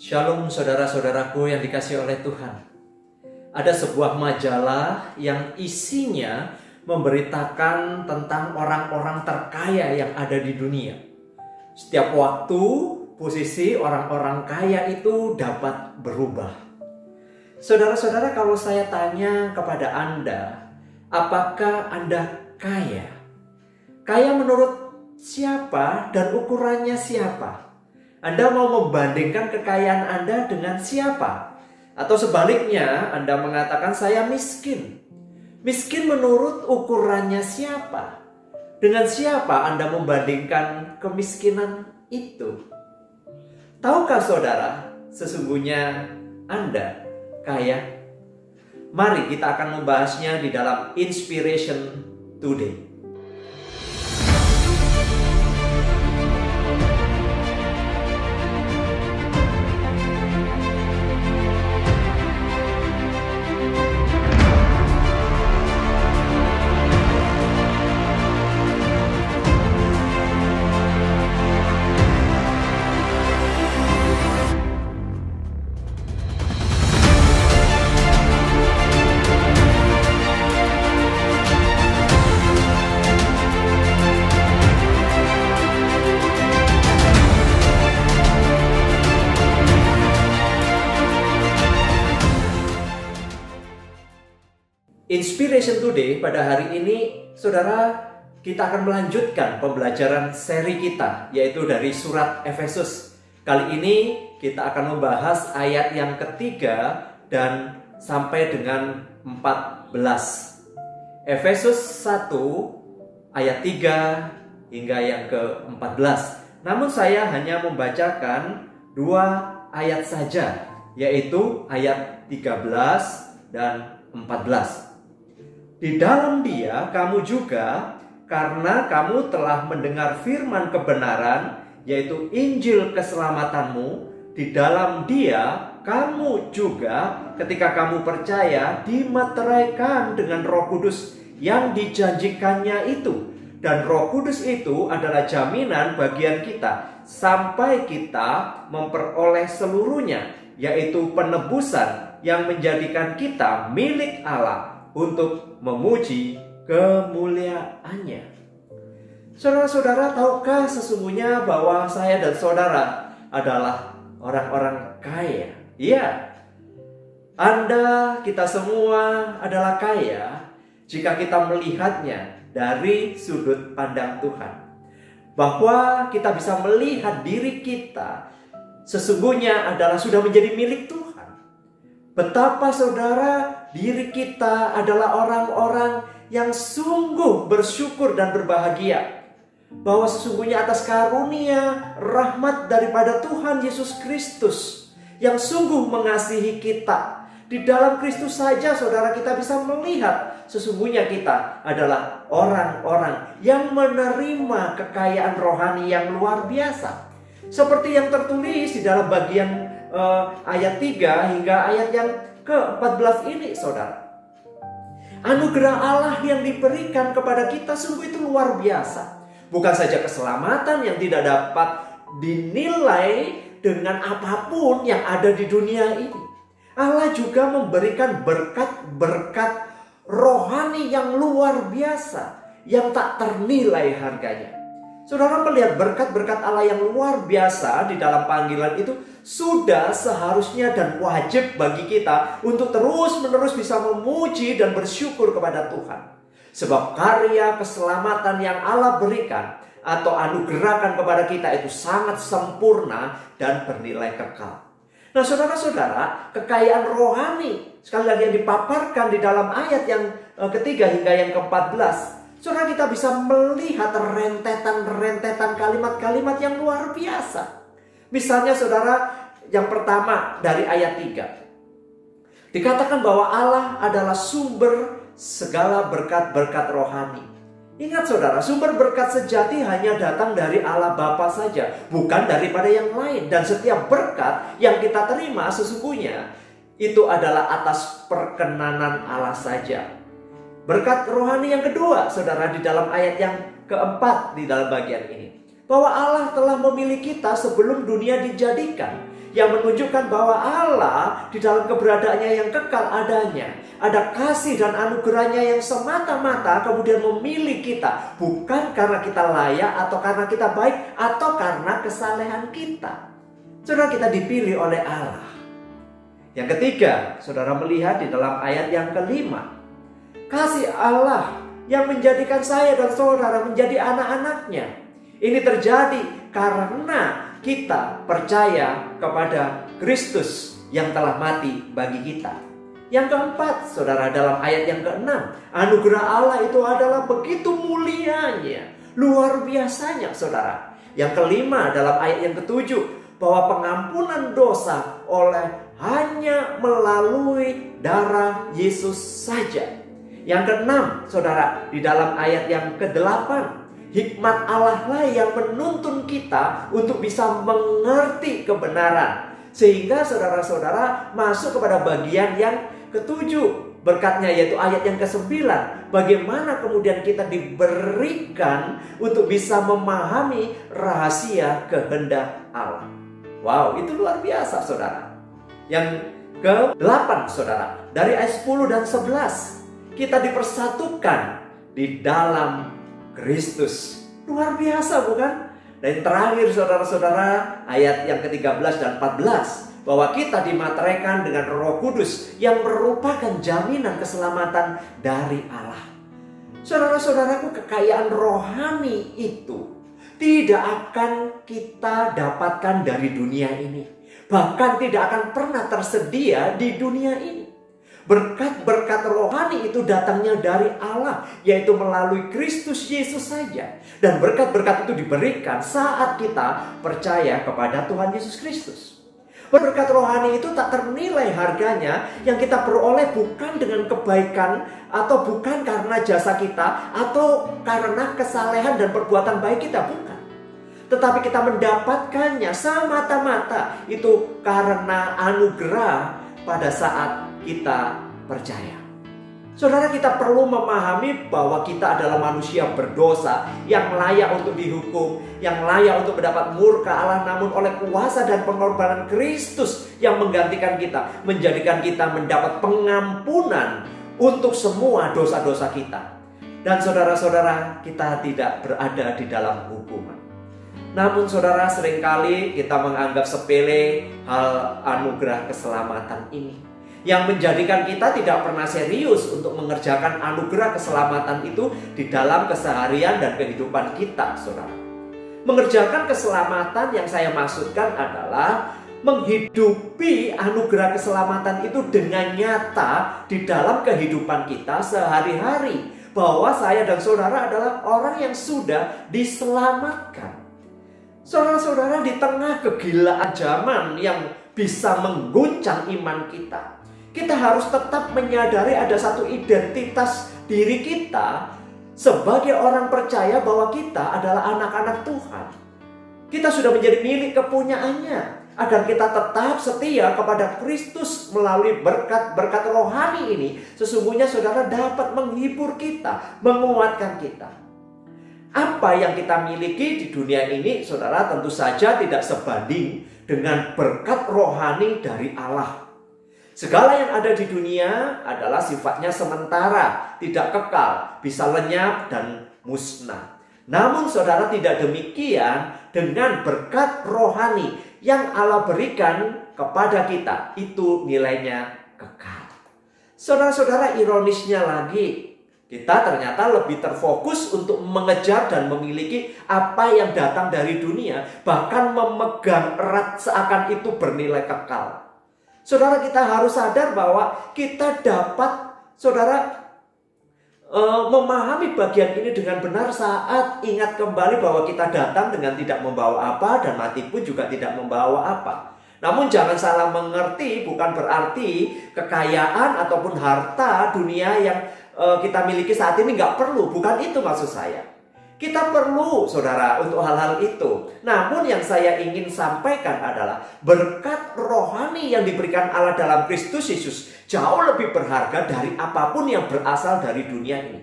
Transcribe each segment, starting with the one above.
Shalom saudara-saudaraku yang dikasihi oleh Tuhan. Ada sebuah majalah yang isinya memberitakan tentang orang-orang terkaya yang ada di dunia. Setiap waktu posisi orang-orang kaya itu dapat berubah. Saudara-saudara, kalau saya tanya kepada Anda, apakah Anda kaya? Kaya menurut siapa dan ukurannya siapa? Anda mau membandingkan kekayaan Anda dengan siapa? Atau sebaliknya, Anda mengatakan saya miskin. Miskin menurut ukurannya siapa? Dengan siapa Anda membandingkan kemiskinan itu? Tahukah saudara, sesungguhnya Anda kaya? Mari kita akan membahasnya di dalam Inspiration Today. Inspiration Today pada hari ini, saudara, kita akan melanjutkan pembelajaran seri kita, yaitu dari surat Efesus. Kali ini kita akan membahas ayat yang ketiga dan sampai dengan 14. Efesus 1 ayat 3 hingga yang ke-14. Namun saya hanya membacakan 2 ayat saja, yaitu ayat 13 dan 14. Di dalam Dia kamu juga, karena kamu telah mendengar firman kebenaran, yaitu Injil keselamatanmu, di dalam Dia kamu juga ketika kamu percaya dimeteraikan dengan Roh Kudus yang dijanjikannya itu. Dan Roh Kudus itu adalah jaminan bagian kita sampai kita memperoleh seluruhnya, yaitu penebusan yang menjadikan kita milik Allah untuk memuji kemuliaannya. Saudara-saudara, tahukah sesungguhnya bahwa saya dan saudara adalah orang-orang kaya? Iya, Anda, kita semua adalah kaya jika kita melihatnya dari sudut pandang Tuhan. Bahwa kita bisa melihat diri kita sesungguhnya adalah sudah menjadi milik Tuhan. Betapa saudara, diri kita adalah orang-orang yang sungguh bersyukur dan berbahagia bahwa sesungguhnya atas karunia rahmat daripada Tuhan Yesus Kristus yang sungguh mengasihi kita. Di dalam Kristus saja saudara, kita bisa melihat sesungguhnya kita adalah orang-orang yang menerima kekayaan rohani yang luar biasa. Seperti yang tertulis di dalam bagian ayat 3 hingga ayat yang ke-14 ini, saudara. Anugerah Allah yang diberikan kepada kita sungguh itu luar biasa. Bukan saja keselamatan yang tidak dapat dinilai dengan apapun yang ada di dunia ini. Allah juga memberikan berkat-berkat rohani yang luar biasa, yang tak ternilai harganya. Saudara melihat berkat-berkat Allah yang luar biasa di dalam panggilan itu sudah seharusnya dan wajib bagi kita untuk terus-menerus bisa memuji dan bersyukur kepada Tuhan. Sebab karya keselamatan yang Allah berikan atau anugerahkan kepada kita itu sangat sempurna dan bernilai kekal. Nah saudara-saudara, kekayaan rohani sekali lagi yang dipaparkan di dalam ayat yang ketiga hingga yang ke-14. Saudara, kita bisa melihat rentetan-rentetan kalimat-kalimat yang luar biasa. Misalnya saudara, yang pertama dari ayat 3. Dikatakan bahwa Allah adalah sumber segala berkat-berkat rohani. Ingat saudara, sumber berkat sejati hanya datang dari Allah Bapa saja, bukan daripada yang lain. Dan setiap berkat yang kita terima sesungguhnya itu adalah atas perkenanan Allah saja. Berkat rohani yang kedua, saudara, di dalam ayat yang keempat di dalam bagian ini. Bahwa Allah telah memilih kita sebelum dunia dijadikan. yang menunjukkan bahwa Allah di dalam keberadaannya yang kekal adanya, ada kasih dan anugerahnya yang semata-mata kemudian memilih kita, bukan karena kita layak atau karena kita baik atau karena kesalehan kita. Saudara, kita dipilih oleh Allah. Yang ketiga, saudara melihat di dalam ayat yang kelima, kasih Allah yang menjadikan saya dan saudara menjadi anak-anaknya. Ini terjadi karena kita percaya kepada Kristus yang telah mati bagi kita. Yang keempat, saudara, dalam ayat yang keenam, anugerah Allah itu adalah begitu mulianya, luar biasanya, saudara. Yang kelima, dalam ayat yang ketujuh, bahwa pengampunan dosa hanya melalui darah Yesus saja. Yang keenam, saudara, di dalam ayat yang ke-8, hikmat Allah lah yang menuntun kita untuk bisa mengerti kebenaran. Sehingga saudara-saudara masuk kepada bagian yang ketujuh. Berkatnya yaitu ayat yang ke-9. Bagaimana kemudian kita diberikan untuk bisa memahami rahasia kehendak Allah. Wow, itu luar biasa, saudara. Yang ke-8, saudara, dari ayat 10 dan 11, kita dipersatukan di dalam Kristus. Luar biasa, bukan? Dan terakhir, saudara-saudara, ayat yang ke-13 dan 14, bahwa kita dimateraikan dengan Roh Kudus yang merupakan jaminan keselamatan dari Allah. Saudara-saudaraku, kekayaan rohani itu tidak akan kita dapatkan dari dunia ini. Bahkan tidak akan pernah tersedia di dunia ini. Berkat-berkat rohani itu datangnya dari Allah, yaitu melalui Kristus Yesus saja. Dan berkat-berkat itu diberikan saat kita percaya kepada Tuhan Yesus Kristus. Berkat rohani itu tak ternilai harganya, yang kita peroleh bukan dengan kebaikan atau bukan karena jasa kita atau karena kesalehan dan perbuatan baik kita, bukan. Tetapi kita mendapatkannya semata-mata itu karena anugerah pada saat kita percaya. Saudara, kita perlu memahami bahwa kita adalah manusia berdosa yang layak untuk dihukum, yang layak untuk mendapat murka Allah, namun oleh kuasa dan pengorbanan Kristus yang menggantikan kita, menjadikan kita mendapat pengampunan untuk semua dosa-dosa kita. Dan saudara-saudara, kita tidak berada di dalam hukuman. Namun saudara, seringkali kita menganggap sepele hal anugerah keselamatan ini, yang menjadikan kita tidak pernah serius untuk mengerjakan anugerah keselamatan itu di dalam keseharian dan kehidupan kita, saudara. Mengerjakan keselamatan yang saya maksudkan adalah menghidupi anugerah keselamatan itu dengan nyata di dalam kehidupan kita sehari-hari, bahwa saya dan saudara adalah orang yang sudah diselamatkan. Saudara-saudara, di tengah kegilaan zaman yang bisa mengguncang iman kita, kita harus tetap menyadari ada satu identitas diri kita sebagai orang percaya bahwa kita adalah anak-anak Tuhan. Kita sudah menjadi milik kepunyaannya, agar kita tetap setia kepada Kristus melalui berkat-berkat rohani ini. Sesungguhnya saudara dapat menghibur kita, menguatkan kita. Apa yang kita miliki di dunia ini, saudara, tentu saja tidak sebanding dengan berkat rohani dari Allah. Segala yang ada di dunia adalah sifatnya sementara, tidak kekal, bisa lenyap dan musnah. Namun saudara, tidak demikian dengan berkat rohani yang Allah berikan kepada kita. Itu nilainya kekal. Saudara-saudara, ironisnya lagi, kita ternyata lebih terfokus untuk mengejar dan memiliki apa yang datang dari dunia, bahkan memegang erat seakan itu bernilai kekal. Saudara, kita harus sadar bahwa kita dapat, saudara, memahami bagian ini dengan benar saat ingat kembali bahwa kita datang dengan tidak membawa apa dan mati pun juga tidak membawa apa. Namun jangan salah mengerti, bukan berarti kekayaan ataupun harta dunia yang kita miliki saat ini nggak perlu. Bukan itu maksud saya. Kita perlu, saudara, untuk hal-hal itu. Namun yang saya ingin sampaikan adalah berkat rohani yang diberikan Allah dalam Kristus Yesus jauh lebih berharga dari apapun yang berasal dari dunia ini.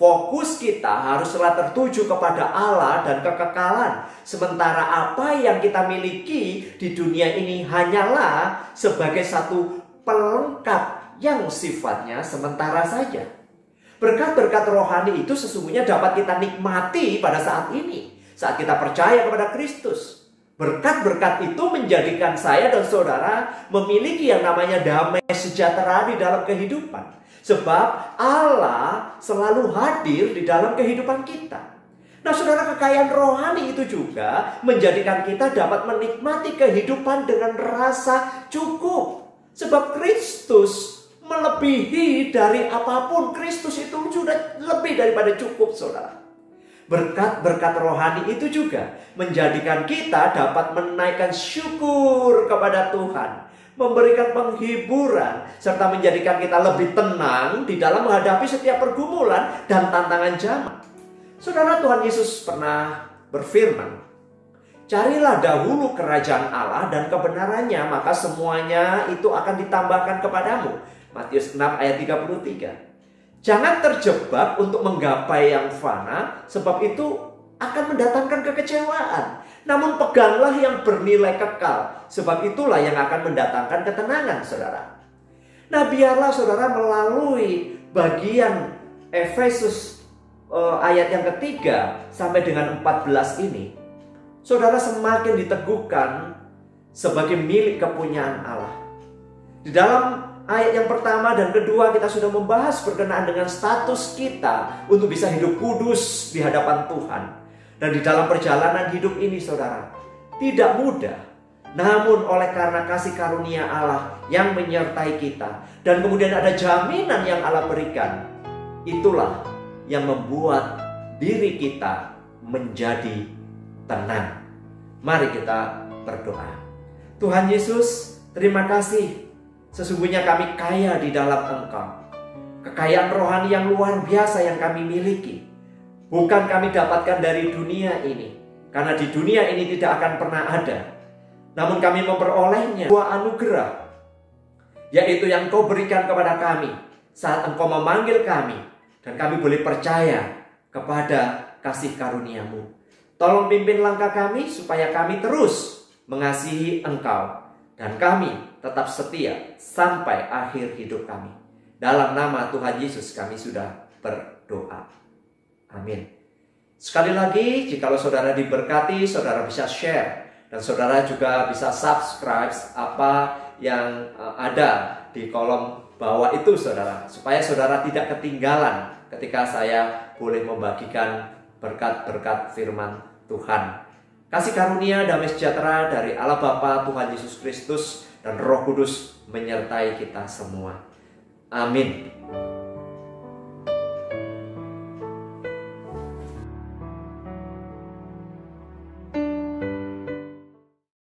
Fokus kita haruslah tertuju kepada Allah dan kekekalan. Sementara apa yang kita miliki di dunia ini hanyalah sebagai satu pelengkap yang sifatnya sementara saja. Berkat-berkat rohani itu sesungguhnya dapat kita nikmati pada saat ini, saat kita percaya kepada Kristus. Berkat-berkat itu menjadikan saya dan saudara memiliki yang namanya damai sejahtera di dalam kehidupan. Sebab Allah selalu hadir di dalam kehidupan kita. Nah saudara, kekayaan rohani itu juga menjadikan kita dapat menikmati kehidupan dengan rasa cukup. Sebab Kristus melebihi dari apapun. Kristus itu sudah lebih daripada cukup, saudara. Berkat-berkat rohani itu juga menjadikan kita dapat menaikkan syukur kepada Tuhan, memberikan penghiburan, serta menjadikan kita lebih tenang di dalam menghadapi setiap pergumulan dan tantangan zaman. Saudara, Tuhan Yesus pernah berfirman, "Carilah dahulu kerajaan Allah dan kebenarannya, maka semuanya itu akan ditambahkan kepadamu." Matius 6 ayat 33. Jangan terjebak untuk menggapai yang fana, sebab itu akan mendatangkan kekecewaan. Namun peganglah yang bernilai kekal, sebab itulah yang akan mendatangkan ketenangan, saudara. Nah, biarlah saudara melalui bagian Efesus ayat yang ketiga sampai dengan 14 ini, saudara semakin diteguhkan sebagai milik kepunyaan Allah. Di dalam ayat yang pertama dan kedua kita sudah membahas berkenaan dengan status kita untuk bisa hidup kudus di hadapan Tuhan. Dan di dalam perjalanan hidup ini, saudara, tidak mudah. Namun oleh karena kasih karunia Allah yang menyertai kita, dan kemudian ada jaminan yang Allah berikan, itulah yang membuat diri kita menjadi tenang. Mari kita berdoa. Tuhan Yesus, terima kasih. Sesungguhnya kami kaya di dalam Engkau. Kekayaan rohani yang luar biasa yang kami miliki bukan kami dapatkan dari dunia ini, karena di dunia ini tidak akan pernah ada. Namun kami memperolehnya dua anugerah, yaitu yang Kau berikan kepada kami saat Engkau memanggil kami, dan kami boleh percaya kepada kasih karunia-Mu. Tolong pimpin langkah kami supaya kami terus mengasihi Engkau, dan kami tetap setia sampai akhir hidup kami. Dalam nama Tuhan Yesus kami sudah berdoa. Amin. Sekali lagi, jikalau saudara diberkati, saudara bisa share. Dan saudara juga bisa subscribe apa yang ada di kolom bawah itu, saudara. Supaya saudara tidak ketinggalan ketika saya boleh membagikan berkat-berkat firman Tuhan. Kasih karunia damai sejahtera dari Allah Bapa, Tuhan Yesus Kristus, dan Roh Kudus menyertai kita semua. Amin.